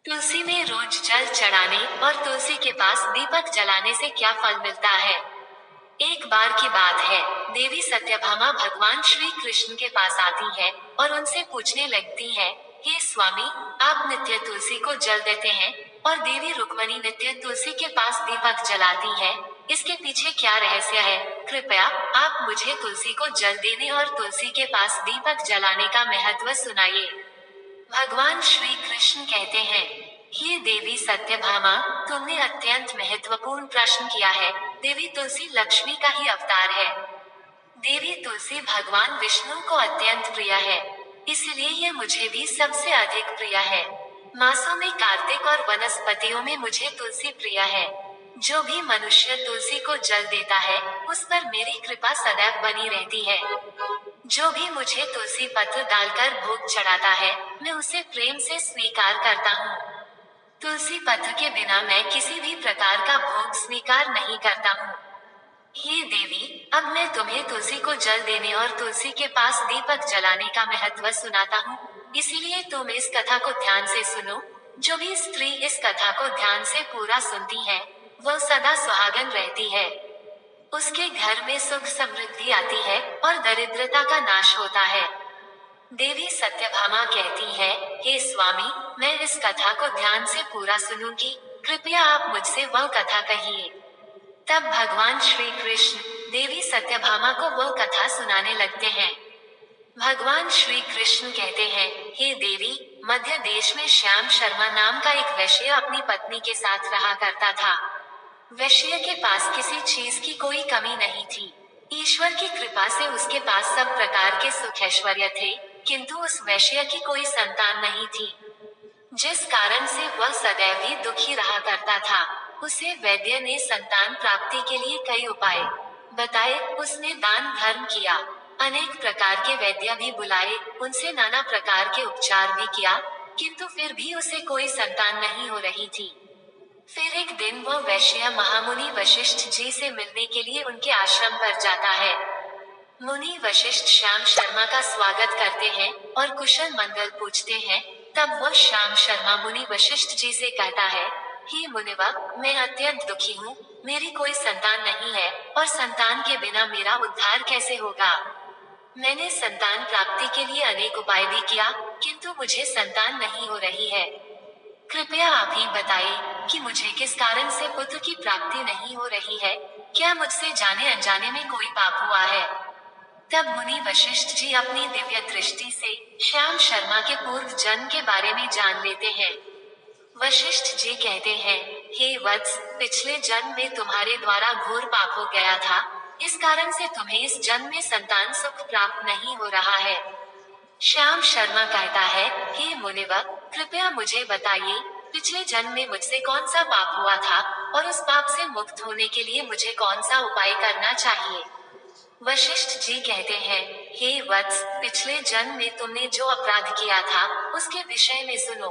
तुलसी में रोज जल चढ़ाने और तुलसी के पास दीपक जलाने से क्या फल मिलता है। एक बार की बात है, देवी सत्यभामा भगवान श्री कृष्ण के पास आती है और उनसे पूछने लगती है, हे स्वामी, आप नित्य तुलसी को जल देते हैं और देवी रुक्मणी नित्य तुलसी के पास दीपक जलाती है। इसके पीछे क्या रहस्य है? कृपया आप मुझे तुलसी को जल देने और तुलसी के पास दीपक जलाने का महत्व सुनाइए। भगवान श्री कृष्ण कहते हैं, हे देवी सत्यभामा, तुमने अत्यंत महत्वपूर्ण प्रश्न किया है। देवी तुलसी लक्ष्मी का ही अवतार है। देवी तुलसी भगवान विष्णु को अत्यंत प्रिय है, इसलिए यह मुझे भी सबसे अधिक प्रिय है। मासों में कार्तिक और वनस्पतियों में मुझे तुलसी प्रिय है। जो भी मनुष्य तुलसी को जल देता है, उस पर मेरी कृपा सदैव बनी रहती है। जो भी मुझे तुलसी पत्र डालकर भोग चढ़ाता है, मैं उसे प्रेम से स्वीकार करता हूँ। तुलसी पत्र के बिना मैं किसी भी प्रकार का भोग स्वीकार नहीं करता हूँ। हे देवी, अब मैं तुम्हें तुलसी को जल देने और तुलसी के पास दीपक जलाने का महत्व सुनाता हूँ, इसीलिए तुम इस कथा को ध्यान से सुनो। जो भी स्त्री इस कथा को ध्यान से पूरा सुनती है, वह सदा सुहागन रहती है। उसके घर में सुख समृद्धि आती है और दरिद्रता का नाश होता है। देवी सत्यभामा कहती है, हे स्वामी, मैं इस कथा को ध्यान से पूरा सुनूंगी, कृपया आप मुझसे वह कथा कहिए। तब भगवान श्री कृष्ण देवी सत्यभामा को वह कथा सुनाने लगते हैं। भगवान श्री कृष्ण कहते हैं, हे देवी, मध्य देश में श्याम शर्मा नाम का एक वैश्य अपनी पत्नी के साथ रहा करता था। वैश्य के पास किसी चीज की कोई कमी नहीं थी। ईश्वर की कृपा से उसके पास सब प्रकार के सुख ऐश्वर्य थे, किंतु उस वैश्य की कोई संतान नहीं थी, जिस कारण से वह सदैव ही दुखी रहा करता था। उसे वैद्य ने संतान प्राप्ति के लिए कई उपाय बताए। उसने दान धर्म किया, अनेक प्रकार के वैद्य भी बुलाए, उनसे नाना प्रकार के उपचार भी किया, किंतु फिर भी उसे कोई संतान नहीं हो रही थी। फिर एक दिन वह वैश्य महामुनि वशिष्ठ जी से मिलने के लिए उनके आश्रम पर जाता है। मुनि वशिष्ठ श्याम शर्मा का स्वागत करते हैं और कुशल मंगल पूछते हैं। तब वह श्याम शर्मा मुनि वशिष्ठ जी से कहता है, हे मुनिवर, मैं अत्यंत दुखी हूँ, मेरी कोई संतान नहीं है और संतान के बिना मेरा उद्धार कैसे होगा। मैंने संतान प्राप्ति के लिए अनेक उपाय भी किया, किंतु मुझे संतान नहीं हो रही है। कृपया आप ही बताइए कि मुझे किस कारण से पुत्र की प्राप्ति नहीं हो रही है। क्या मुझसे जाने अनजाने में कोई पाप हुआ है? तब मुनि वशिष्ठ जी अपनी दिव्य दृष्टि से श्याम शर्मा के पूर्व जन्म के बारे में जान लेते हैं। वशिष्ठ जी कहते हैं, हे वत्स, पिछले जन्म में तुम्हारे द्वारा घोर पाप हो गया था, इस कारण से तुम्हें इस जन्म में संतान सुख प्राप्त नहीं हो रहा है। श्याम शर्मा कहता है, हे मुनिवर, कृपया मुझे बताइए, पिछले जन्म में मुझसे कौन सा पाप हुआ था और उस पाप से मुक्त होने के लिए मुझे कौन सा उपाय करना चाहिए। वशिष्ठ जी कहते हैं, हे वत्स, पिछले जन्म में तुमने जो अपराध किया था, उसके विषय में सुनो।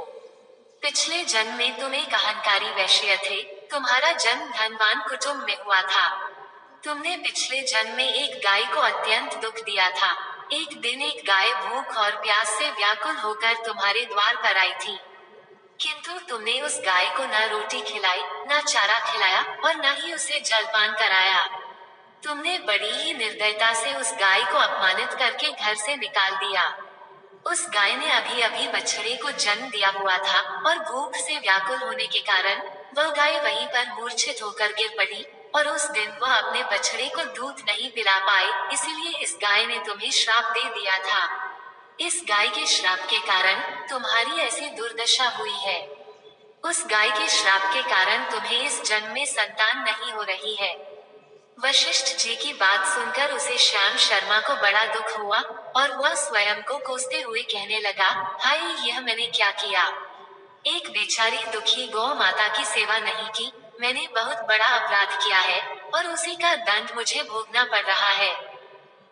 पिछले जन्म में तुम एक अहंकारी वैश्य थे। तुम्हारा जन्म धनवान कुटुंब में हुआ था। तुमने पिछले जन्म में एक गाय को अत्यंत दुख दिया था। एक दिन एक गाय भूख और प्यास से व्याकुल होकर तुम्हारे द्वार पर आई थी, किंतु तुमने उस गाय को न रोटी खिलाई, न चारा खिलाया और न ही उसे जलपान कराया। तुमने बड़ी ही निर्दयता से उस गाय को अपमानित करके घर से निकाल दिया। उस गाय ने अभी अभी बछड़े को जन्म दिया हुआ था और भूख से व्याकुल होने के कारण वह गाय वहीं पर मूर्छित होकर गिर पड़ी और उस दिन वह अपने बछड़े को दूध नहीं पिला पाई, इसीलिए इस गाय ने तुम्हें श्राप दे दिया था। इस गाय के श्राप के कारण तुम्हारी ऐसी दुर्दशा हुई है। उस गाय के श्राप के कारण तुम्हें इस जन्म में संतान नहीं हो रही है। वशिष्ठ जी की बात सुनकर उसे श्याम शर्मा को बड़ा दुख हुआ और वह स्वयं को कोसते हुए कहने लगा, हाय, यह मैंने क्या किया। एक बेचारी दुखी गौ माता की सेवा नहीं की। मैंने बहुत बड़ा अपराध किया है और उसी का दंड मुझे भोगना पड़ रहा है।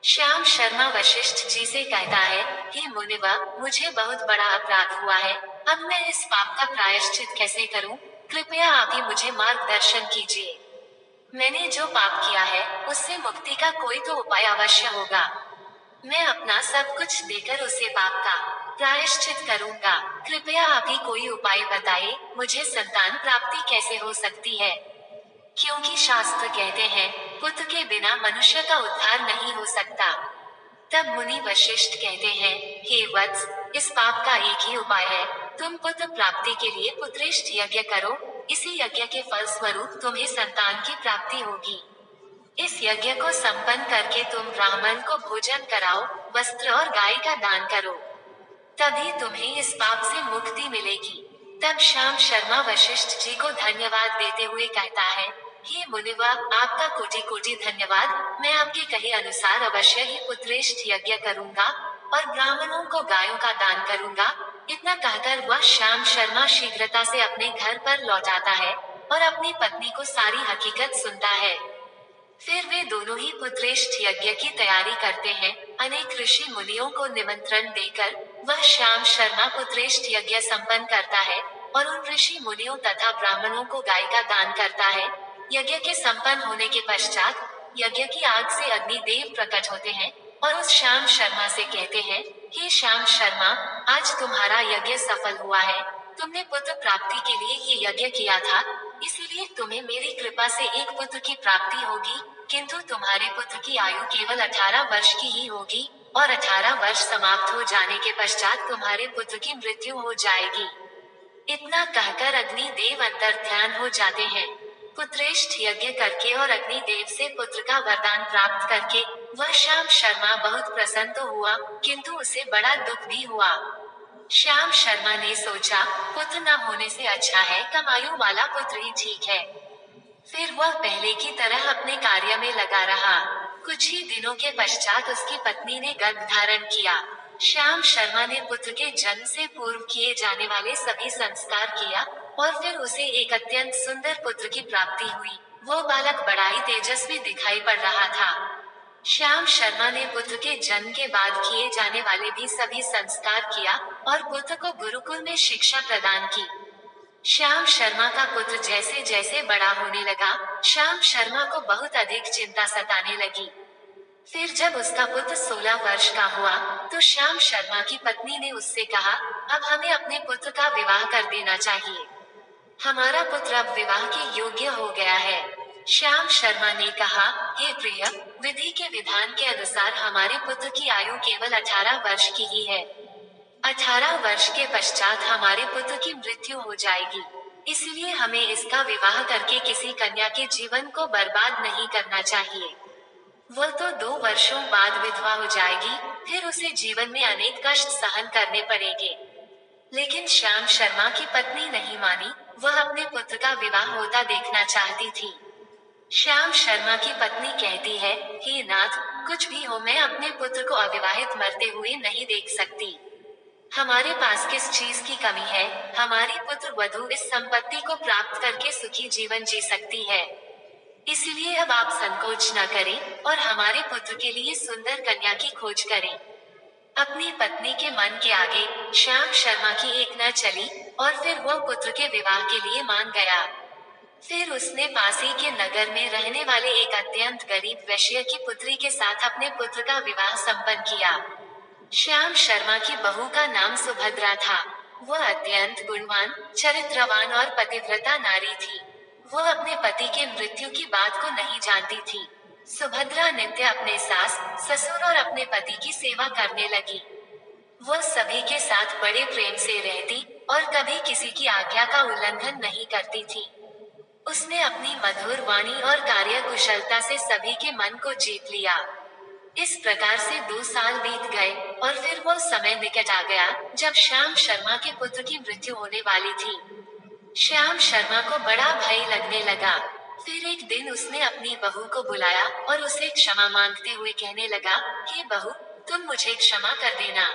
श्याम शर्मा वशिष्ठ जी से कहता है, हे मुनिवर, मुझे बहुत बड़ा अपराध हुआ है। अब मैं इस पाप का प्रायश्चित कैसे करूं? कृपया आप ही मुझे मार्गदर्शन कीजिए। मैंने जो पाप किया है, उससे मुक्ति का कोई तो उपाय अवश्य होगा। मैं अपना सब कुछ देकर उसे पाप का प्रायश्चित करूंगा। कृपया आप ही कोई उपाय बताइए, मुझे संतान प्राप्ति कैसे हो सकती है? क्योंकि शास्त्र कहते हैं, पुत्र के बिना मनुष्य का उद्धार नहीं हो सकता। तब मुनि वशिष्ठ कहते हैं, हे वत्स, इस पाप का एक ही उपाय है, तुम पुत्र प्राप्ति के लिए पुत्रेष्ठ यज्ञ करो। इसी यज्ञ के फल स्वरूप तुम्हें संतान की प्राप्ति होगी। इस यज्ञ को संपन्न करके तुम ब्राह्मण को भोजन कराओ, वस्त्र और गाय का दान करो, तभी तुम्हें इस पाप से मुक्ति मिलेगी। तब श्याम शर्मा वशिष्ठ जी को धन्यवाद देते हुए कहता है, हे मुनिवर, आपका कोटि कोटि धन्यवाद। मैं आपके कहे अनुसार अवश्य ही पुत्रेष्ठ यज्ञ करूंगा और ब्राह्मणों को गायों का दान करूंगा। इतना कहकर वह श्याम शर्मा शीघ्रता से अपने घर पर लौट आता है और अपनी पत्नी को सारी हकीकत सुनता है। फिर वे दोनों ही पुत्रेष्ठ यज्ञ की तैयारी करते हैं। अनेक ऋषि मुनियों को निमंत्रण देकर वह श्याम शर्मा पुत्रेष्ठ यज्ञ संपन्न करता है और उन ऋषि मुनियों तथा ब्राह्मणों को गाय का दान करता है। यज्ञ के संपन्न होने के पश्चात यज्ञ की आग से अग्निदेव प्रकट होते हैं और उस श्याम शर्मा से कहते हैं, हे श्याम शर्मा, आज तुम्हारा यज्ञ सफल हुआ है। तुमने पुत्र प्राप्ति के लिए ये यज्ञ किया था, इसीलिए तुम्हें मेरी कृपा से एक पुत्र की प्राप्ति होगी। किंतु तुम्हारे पुत्र की आयु केवल 18 वर्ष की ही होगी और 18 वर्ष समाप्त हो जाने के पश्चात तुम्हारे पुत्र की मृत्यु हो जाएगी। इतना कहकर अग्निदेव अंतर्ध्यान हो जाते हैं। पुत्रेष्ठ यज्ञ करके और अग्निदेव से पुत्र का वरदान प्राप्त करके वह श्याम शर्मा बहुत प्रसन्न तो हुआ, किंतु उसे बड़ा दुख भी हुआ। श्याम शर्मा ने सोचा, पुत्र न होने से अच्छा है कम आयु वाला पुत्र ही ठीक है। फिर वह पहले की तरह अपने कार्य में लगा रहा। कुछ ही दिनों के पश्चात उसकी पत्नी ने गर्भ धारण किया। श्याम शर्मा ने पुत्र के जन्म से पूर्व किए जाने वाले सभी संस्कार किया और फिर उसे एक अत्यंत सुंदर पुत्र की प्राप्ति हुई। वो बालक बड़ा ही तेजस्वी दिखाई पड़ रहा था। श्याम शर्मा ने पुत्र के जन्म के बाद किए जाने वाले भी सभी संस्कार किया और पुत्र को गुरुकुल में शिक्षा प्रदान की। श्याम शर्मा का पुत्र जैसे जैसे बड़ा होने लगा, श्याम शर्मा को बहुत अधिक चिंता सताने लगी। फिर जब उसका पुत्र 16 वर्ष का हुआ, तो श्याम शर्मा की पत्नी ने उससे कहा, अब हमें अपने पुत्र का विवाह कर देना चाहिए। हमारा पुत्र अब विवाह के योग्य हो गया है। श्याम शर्मा ने कहा, हे प्रिय, विधि के विधान के अनुसार हमारे पुत्र की आयु केवल 18 वर्ष की ही है। 18 वर्ष के पश्चात हमारे पुत्र की मृत्यु हो जाएगी, इसलिए हमें इसका विवाह करके किसी कन्या के जीवन को बर्बाद नहीं करना चाहिए। वह तो 2 वर्षों बाद विधवा हो जाएगी, फिर उसे जीवन में अनेक कष्ट सहन करने पड़ेंगे। लेकिन श्याम शर्मा की पत्नी नहीं मानी, वह अपने पुत्र का विवाह होता देखना चाहती थी। श्याम शर्मा की पत्नी कहती है, हे नाथ, कुछ भी हो, मैं अपने पुत्र को अविवाहित मरते हुए नहीं देख सकती। हमारे पास किस चीज की कमी है? हमारी पुत्र वधू इस संपत्ति को प्राप्त करके सुखी जीवन जी सकती है। इसलिए अब आप संकोच न करें और हमारे पुत्र के लिए सुंदर कन्या की खोज करें। अपनी पत्नी के मन के आगे श्याम शर्मा की एक न चली और फिर वो पुत्र के विवाह के लिए मान गया। फिर उसने पास ही के नगर में रहने वाले एक अत्यंत गरीब वैश्य की पुत्री के साथ अपने पुत्र का विवाह संपन्न किया। श्याम शर्मा की बहू का नाम सुभद्रा था। वह अत्यंत गुणवान, चरित्रवान और पतिव्रता नारी थी। वह अपने पति के मृत्यु की बात को नहीं जानती थी। सुभद्रा नित्य अपने सास, ससुर और अपने पति की सेवा करने लगी। वह सभी के साथ बड़े प्रेम से रहती और कभी किसी की आज्ञा का उल्लंघन नहीं करती थी। उसने अपनी मधुर वाणी और कार्य कुशलता से सभी के मन को जीत लिया। इस प्रकार से 2 साल बीत गए और फिर वो समय निकट आ गया जब श्याम शर्मा के पुत्र की मृत्यु होने वाली थी। श्याम शर्मा को बड़ा भय लगने लगा। फिर एक दिन उसने अपनी बहू को बुलाया और उसे क्षमा मांगते हुए कहने लगा, हे बहू, तुम मुझे क्षमा कर देना।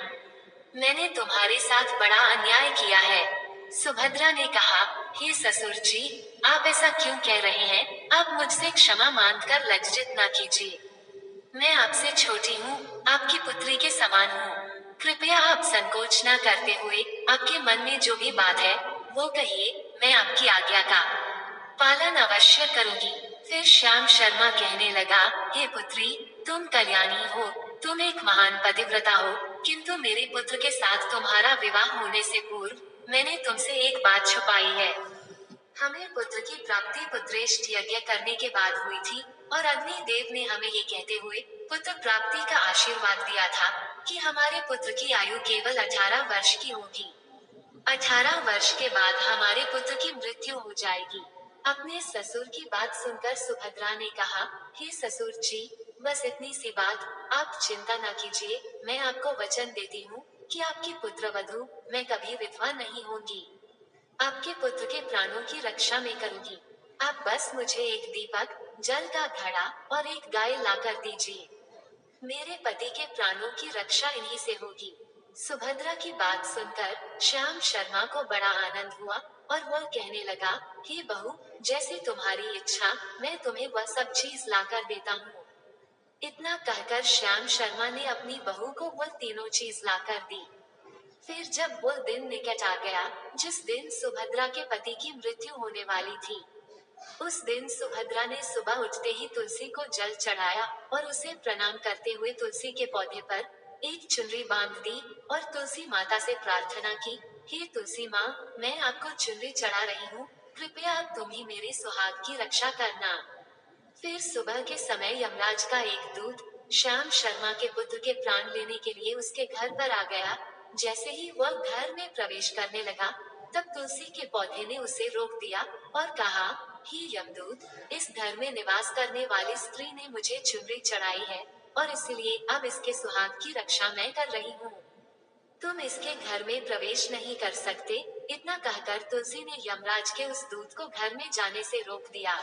मैंने तुम्हारे साथ बड़ा अन्याय किया है। सुभद्रा ने कहा, हे ससुर जी, आप ऐसा क्यों कह रहे हैं? आप मुझसे क्षमा मांगकर लज्जित न कीजिए। मैं आपसे छोटी हूँ, आपकी पुत्री के समान हूँ। कृपया आप संकोच न करते हुए आपके मन में जो भी बात है वो कहिए, मैं आपकी आज्ञा का पालन अवश्य करूंगी। फिर श्याम शर्मा कहने लगा, हे पुत्री, तुम कल्याणी हो, तुम एक महान पतिव्रता हो, किंतु मेरे पुत्र के साथ तुम्हारा विवाह होने से पूर्व मैंने तुमसे एक बात छुपाई है। हमें पुत्र की प्राप्ति पुत्रेष्ठ यज्ञ करने के बाद हुई थी, और अग्नि देव ने हमें ये कहते हुए पुत्र प्राप्ति का आशीर्वाद दिया था कि हमारे पुत्र की आयु केवल 18 वर्ष की होगी। 18 वर्ष के बाद हमारे पुत्र की मृत्यु हो जाएगी। अपने ससुर की बात सुनकर सुभद्रा ने कहा, हे ससुर जी, बस इतनी सी बात, आप चिंता न कीजिए। मैं आपको वचन देती हूँ कि आपकी पुत्र वधू मैं कभी विधवा नहीं होंगी। आपके पुत्र के प्राणों की रक्षा मैं करूंगी। आप बस मुझे एक दीपक, जल का घड़ा और एक गाय लाकर दीजिए। मेरे पति के प्राणों की रक्षा इन्हीं से होगी। सुभद्रा की बात सुनकर श्याम शर्मा को बड़ा आनंद हुआ, और वह कहने लगा, हे बहू, जैसे तुम्हारी इच्छा, मैं तुम्हें वह सब चीज लाकर देता हूँ। इतना कहकर श्याम शर्मा ने अपनी बहू को वह तीनों चीज लाकर दी। फिर जब वह दिन निकट आ गया जिस दिन सुभद्रा के पति की मृत्यु होने वाली थी, उस दिन सुभद्रा ने सुबह उठते ही तुलसी को जल चढ़ाया और उसे प्रणाम करते हुए तुलसी के पौधे पर एक चुनरी बांध दी और तुलसी माता से प्रार्थना की, हे तुलसी माँ, मैं आपको चुनरी चढ़ा रही हूँ, कृपया अब तुम ही मेरे सुहाग की रक्षा करना। फिर सुबह के समय यमराज का एक दूत श्याम शर्मा के पुत्र के प्राण लेने के लिए उसके घर पर आ गया। जैसे ही वह घर में प्रवेश करने लगा, तब तुलसी के पौधे ने उसे रोक दिया और कहा, हे यमदूत, इस घर में निवास करने वाली स्त्री ने मुझे चुनरी चढ़ाई है, और इसलिए अब इसके सुहाग की रक्षा मैं कर रही हूँ। तुम इसके घर में प्रवेश नहीं कर सकते। इतना कहकर तुलसी ने यमराज के उस दूत को घर में जाने से रोक दिया।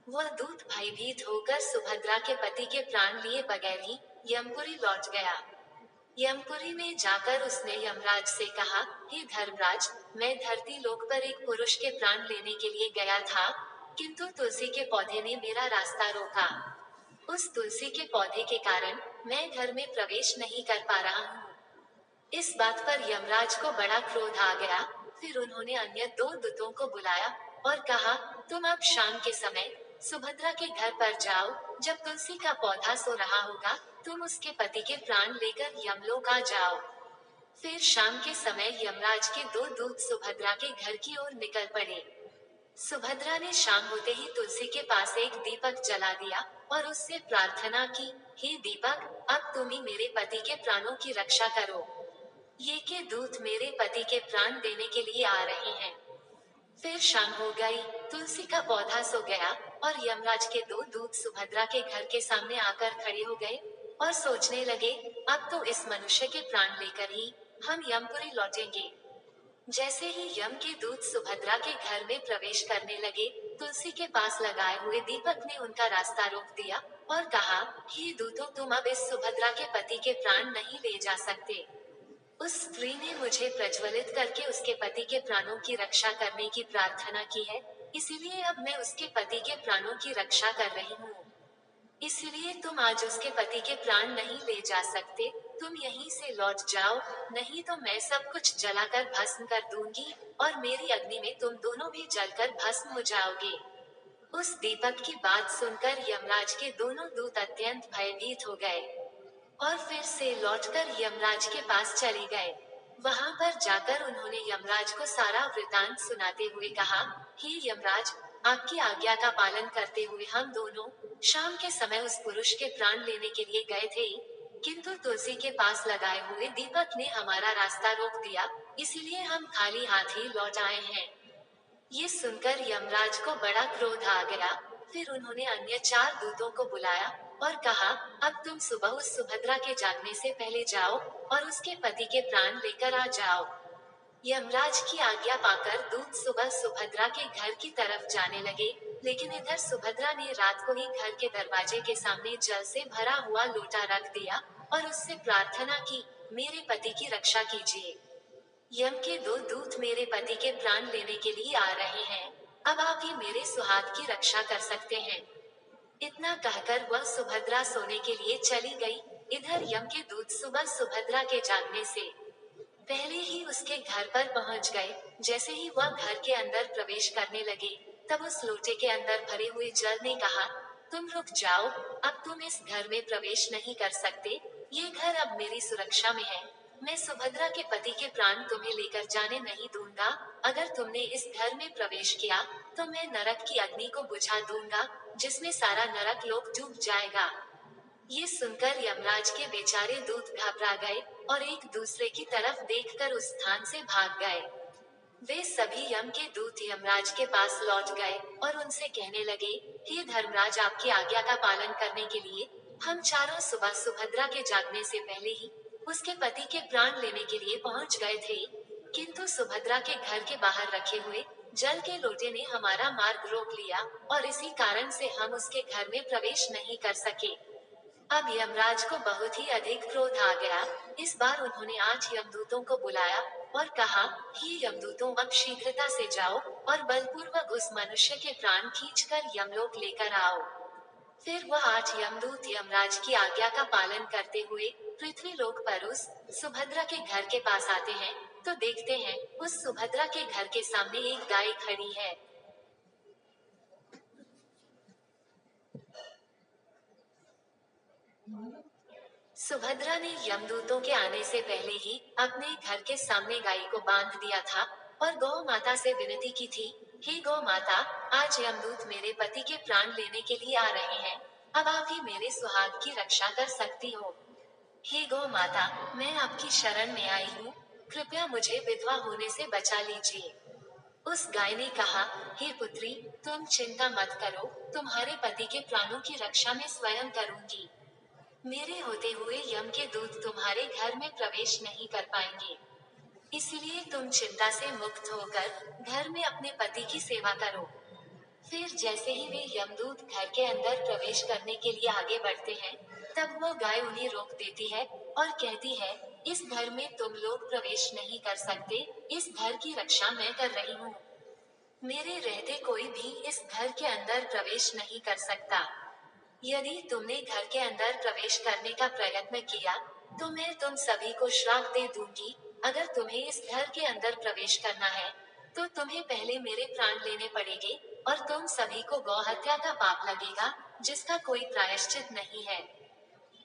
वह दूत भयभीत होकर सुभद्रा के पति के प्राण लिए बगैर ही यमपुरी लौट गया। यमपुरी में जाकर उसने यमराज से कहा, हे धर्मराज, मैं धरती लोक पर एक पुरुष के प्राण लेने के लिए गया था, किंतु तुलसी के पौधे ने मेरा रास्ता रोका। उस तुलसी के पौधे के कारण मैं घर में प्रवेश नहीं कर पा रहा हूँ। इस बात पर यमराज को बड़ा क्रोध आ गया। फिर उन्होंने अन्य दो दूतों को बुलाया और कहा, तुम अब शाम के समय सुभद्रा के घर पर जाओ। जब तुलसी का पौधा सो रहा होगा, तुम उसके पति के प्राण लेकर यमलोक आ जाओ। फिर शाम के समय यमराज के दो दूत सुभद्रा के घर की ओर निकल पड़े। सुभद्रा ने शाम होते ही तुलसी के पास एक दीपक जला दिया और उससे प्रार्थना की, हे दीपक, अब तुम ही मेरे पति के प्राणों की रक्षा करो। ये के दूत मेरे पति के प्राण देने के लिए आ रहे हैं। फिर शाम हो गई, तुलसी का पौधा सो गया, और यमराज के दो दूत सुभद्रा के घर के सामने आकर खड़े हो गए और सोचने लगे, अब तो इस मनुष्य के प्राण लेकर ही हम यमपुरी लौटेंगे। जैसे ही यम के दूत सुभद्रा के घर में प्रवेश करने लगे, तुलसी के पास लगाए हुए दीपक ने उनका रास्ता रोक दिया और कहा, हे दूतों, तुम अब इस सुभद्रा के पति के प्राण नहीं ले जा सकते। उस स्त्री ने मुझे प्रज्वलित करके उसके पति के प्राणों की रक्षा करने की प्रार्थना की है, इसीलिए अब मैं उसके पति के प्राणों की रक्षा कर रही हूँ। इसलिए तुम आज उसके पति के प्राण नहीं ले जा सकते। तुम यहीं से लौट जाओ, नहीं तो मैं सब कुछ जलाकर भस्म कर दूंगी, और मेरी अग्नि में तुम दोनों भी जलकर भस्म हो जाओगे। उस दीपक की बात सुनकर यमराज के दोनों दूत अत्यंत भयभीत हो गए और फिर से लौटकर यमराज के पास चले गए। वहां पर जाकर उन्होंने यमराज को सारा वृतांत सुनाते हुए कहा, हे यमराज, आपकी आज्ञा का पालन करते हुए हम दोनों शाम के समय उस पुरुष के प्राण लेने के लिए गए थे, किंतु तुलसी के पास लगाए हुए दीपक ने हमारा रास्ता रोक दिया, इसीलिए हम खाली हाथ ही लौट आए हैं। ये सुनकर यमराज को बड़ा क्रोध आ गया। फिर उन्होंने अन्य चार दूतों को बुलाया और कहा, अब तुम सुबह उस सुभद्रा के जागने से पहले जाओ और उसके पति के प्राण लेकर आ जाओ। यमराज की आज्ञा पाकर दूत सुबह सुभद्रा के घर की तरफ जाने लगे, लेकिन इधर सुभद्रा ने रात को ही घर के दरवाजे के सामने जल से भरा हुआ लोटा रख दिया और उससे प्रार्थना की, मेरे पति की रक्षा कीजिए। यम के दो दूत मेरे पति के प्राण लेने के लिए आ रहे हैं, अब आप ही मेरे सुहाग की रक्षा कर सकते हैं। इतना कहकर वह सुभद्रा सोने के लिए चली गई। इधर यम के दूत सुबह सुभद्रा के जागने से पहले ही उसके घर पर पहुंच गए। जैसे ही वह घर के अंदर प्रवेश करने लगे, तब उस लोटे के अंदर भरे हुए जल ने कहा, तुम रुक जाओ, अब तुम इस घर में प्रवेश नहीं कर सकते। ये घर अब मेरी सुरक्षा में है। मैं सुभद्रा के पति के प्राण तुम्हें लेकर जाने नहीं दूंगा। अगर तुमने इस घर में प्रवेश किया, तो मैं नरक की अग्नि को बुझा दूंगा, जिसमें सारा नरक लोक डूब जाएगा। ये सुनकर यमराज के बेचारे दूत घबरा गए और एक दूसरे की तरफ देखकर उस स्थान से भाग गए। वे सभी यम के दूत यमराज के पास लौट गए और उनसे कहने लगे, हे धर्मराज, आपकी आज्ञा का पालन करने के लिए हम चारों सुबह सुभद्रा के जागने से पहले ही उसके पति के प्राण लेने के लिए पहुंच गए थे, किंतु सुभद्रा के घर के बाहर रखे हुए जल के लोटे ने हमारा मार्ग रोक लिया और इसी कारण से हम उसके घर में प्रवेश नहीं कर सके। अब यमराज को बहुत ही अधिक क्रोध आ गया। इस बार उन्होंने 8 यमदूतों को बुलाया और कहा, हे यमदूतों, अब शीघ्रता से जाओ और बलपूर्वक उस मनुष्य के प्राण खींचकर यमलोक लेकर आओ। फिर वह 8 यमदूत यमराज की आज्ञा का पालन करते हुए पृथ्वी लोक पर उस सुभद्रा के घर के पास आते हैं, तो देखते हैं उस सुभद्रा के घर के सामने एक गाय खड़ी है। सुभद्रा ने यमदूतों के आने से पहले ही अपने घर के सामने गाय को बांध दिया था और गौ माता से विनती की थी, हे गौ माता, आज यमदूत मेरे पति के प्राण लेने के लिए आ रहे हैं। अब आप ही मेरे सुहाग की रक्षा कर सकती हो। हे गौ माता, मैं आपकी शरण में आई हूँ, कृपया मुझे विधवा होने से बचा लीजिए। उस गाय ने कहा, हे पुत्री, तुम चिंता मत करो, तुम्हारे पति के प्राणों की रक्षा मैं स्वयं करूंगी। मेरे होते हुए यम के दूत तुम्हारे घर में प्रवेश नहीं कर पाएंगे, इसलिए तुम चिंता से मुक्त होकर घर में अपने पति की सेवा करो। फिर जैसे ही वे यमदूत घर के अंदर प्रवेश करने के लिए आगे बढ़ते हैं, तब वो गाय उन्हें रोक देती है और कहती है, इस घर में तुम लोग प्रवेश नहीं कर सकते, इस घर की रक्षा मैं कर रही हूँ। मेरे रहते कोई भी इस घर के अंदर प्रवेश नहीं कर सकता। यदि तुमने घर के अंदर प्रवेश करने का प्रयत्न किया, तो मैं तुम सभी को श्राप दे दूंगी। अगर तुम्हें इस घर के अंदर प्रवेश करना है, तो तुम्हें पहले मेरे प्राण लेने पड़ेंगे और तुम सभी को गौ हत्या का पाप लगेगा, जिसका कोई प्रायश्चित नहीं है।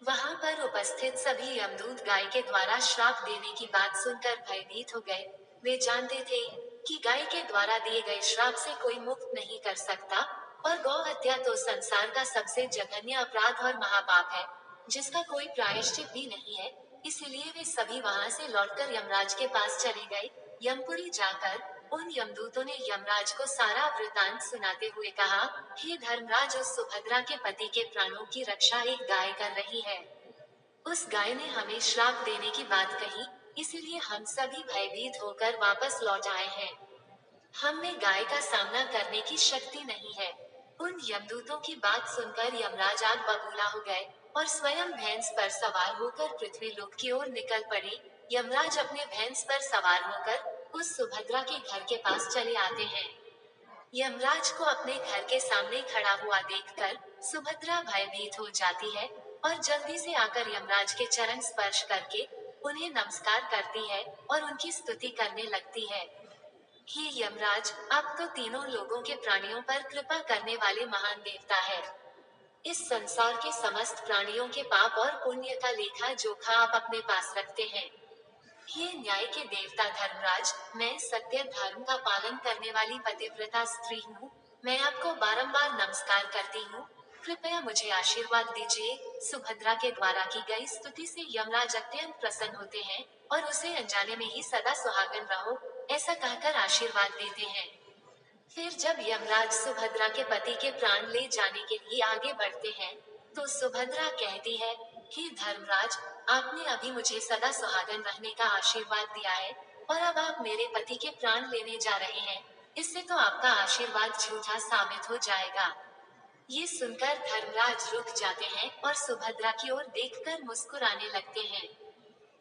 वहां पर उपस्थित सभी यमदूत गाय के द्वारा श्राप देने की बात सुनकर भयभीत हो गए। वे जानते थे कि गाय के द्वारा दिए गए श्राप से कोई मुक्त नहीं कर सकता और गौ हत्या तो संसार का सबसे जघन्य अपराध और महापाप है, जिसका कोई प्रायश्चित भी नहीं है। इसलिए वे सभी वहां से लौटकर यमराज के पास चले गए। यमपुरी जाकर उन यमदूतों ने यमराज को सारा वृतांत सुनाते हुए कहा, हे धर्मराज, उस सुभद्रा के पति के प्राणों की रक्षा एक गाय कर रही है। उस गाय ने हमें श्राप देने की बात कही, इसीलिए हम सभी भयभीत होकर वापस लौट आए हैं। हम में गाय का सामना करने की शक्ति नहीं है। उन यमदूतों की बात सुनकर यमराज आग बबूला हो गए और स्वयं भैंस पर सवार होकर पृथ्वी लोक की ओर निकल पड़े। यमराज अपने भैंस पर सवार होकर उस सुभद्रा के घर के पास चले आते हैं। यमराज को अपने घर के सामने खड़ा हुआ देखकर सुभद्रा भयभीत हो जाती है और जल्दी से आकर यमराज के चरण स्पर्श करके उन्हें नमस्कार करती है और उनकी स्तुति करने लगती है। हे यमराज, आप तो तीनों लोगों के प्राणियों पर कृपा करने वाले महान देवता है। इस संसार के समस्त प्राणियों के पाप और पुण्य का लेखा जोखा आप अपने पास रखते हैं। हे न्याय के देवता धर्मराज, मैं सत्य धर्म का पालन करने वाली पतिव्रता स्त्री हूँ। मैं आपको बारंबार नमस्कार करती हूँ, कृपया मुझे आशीर्वाद दीजिए। सुभद्रा के द्वारा की गई स्तुति से यमराज अत्यंत प्रसन्न होते हैं और उसे अनजाने में ही सदा सुहागन रहो, ऐसा कहकर आशीर्वाद देते हैं। फिर जब यमराज सुभद्रा के पति के प्राण ले जाने के लिए आगे बढ़ते हैं, तो सुभद्रा कहती है, हे धर्मराज, आपने अभी मुझे सदा सुहागन रहने का आशीर्वाद दिया है और अब आप मेरे पति के प्राण लेने जा रहे हैं। इससे तो आपका आशीर्वाद झूठा साबित हो जाएगा। ये सुनकर धर्मराज रुक जाते हैं और सुभद्रा की ओर देखकर मुस्कुराने लगते हैं।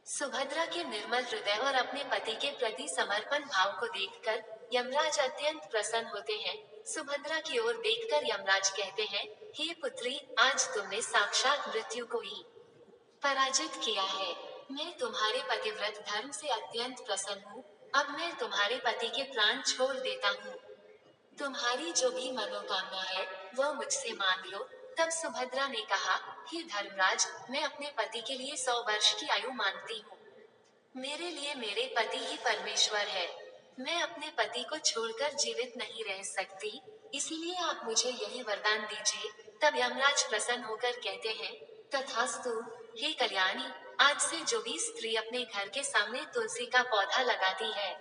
सुभद्रा के निर्मल हृदय और अपने पति के प्रति समर्पण भाव को देखकर यमराज अत्यंत प्रसन्न होते हैं। सुभद्रा की ओर देखकर यमराज कहते हैं, हे पुत्री, आज तुमने साक्षात मृत्यु को ही पराजित किया है। मैं तुम्हारे पतिव्रत धर्म से अत्यंत प्रसन्न हूँ। अब मैं तुम्हारे पति के प्राण छोड़ देता हूँ। तुम्हारी जो भी मनोकामना है, वह मुझसे मांग लो, तब सुभद्रा ने कहा, हे धर्मराज, मैं अपने पति के लिए 100 वर्ष की आयु मांगती हूँ। मेरे लिए मेरे पति ही परमेश्वर है। मैं अपने पति को छोड़कर जीवित नहीं रह सकती, इसीलिए आप मुझे यही वरदान दीजिए। तब यमराज प्रसन्न होकर कहते हैं, तथास्तु, हे कल्याणी, आज से जो भी स्त्री अपने घर के सामने तुलसी का पौधा लगाती है,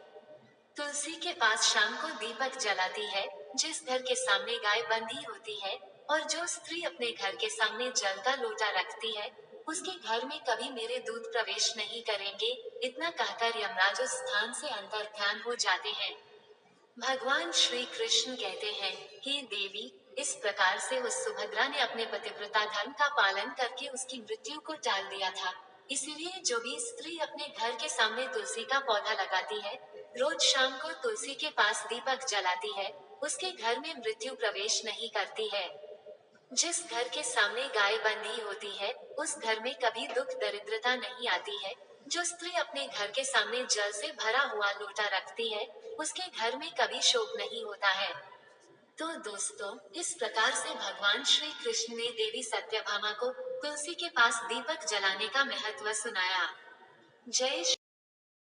तुलसी के पास शाम को दीपक जलाती है, जिस घर के सामने गाय बंधी होती है, और जो स्त्री अपने घर के सामने जल का लोटा रखती है, उसके घर में कभी मेरे दूत प्रवेश नहीं करेंगे। इतना कहकर यमराज उस स्थान से अंतर्ध्यान हो जाते हैं। भगवान श्री कृष्ण कहते हैं, हे देवी, इस प्रकार से उस सुभद्रा ने अपने पतिव्रता धर्म का पालन करके उसकी मृत्यु को टाल दिया था। इसीलिए जो भी स्त्री अपने घर के सामने तुलसी का पौधा लगाती है, रोज शाम को तुलसी के पास दीपक जलाती है, उसके घर में मृत्यु प्रवेश नहीं करती है। जिस घर के सामने गाय बंधी होती है, उस घर में कभी दुख दरिद्रता नहीं आती है। जो स्त्री अपने घर के सामने जल से भरा हुआ लोटा रखती है, उसके घर में कभी शोक नहीं होता है। तो दोस्तों, इस प्रकार से भगवान श्री कृष्ण ने देवी सत्यभामा को तुलसी के पास दीपक जलाने का महत्व सुनाया। जय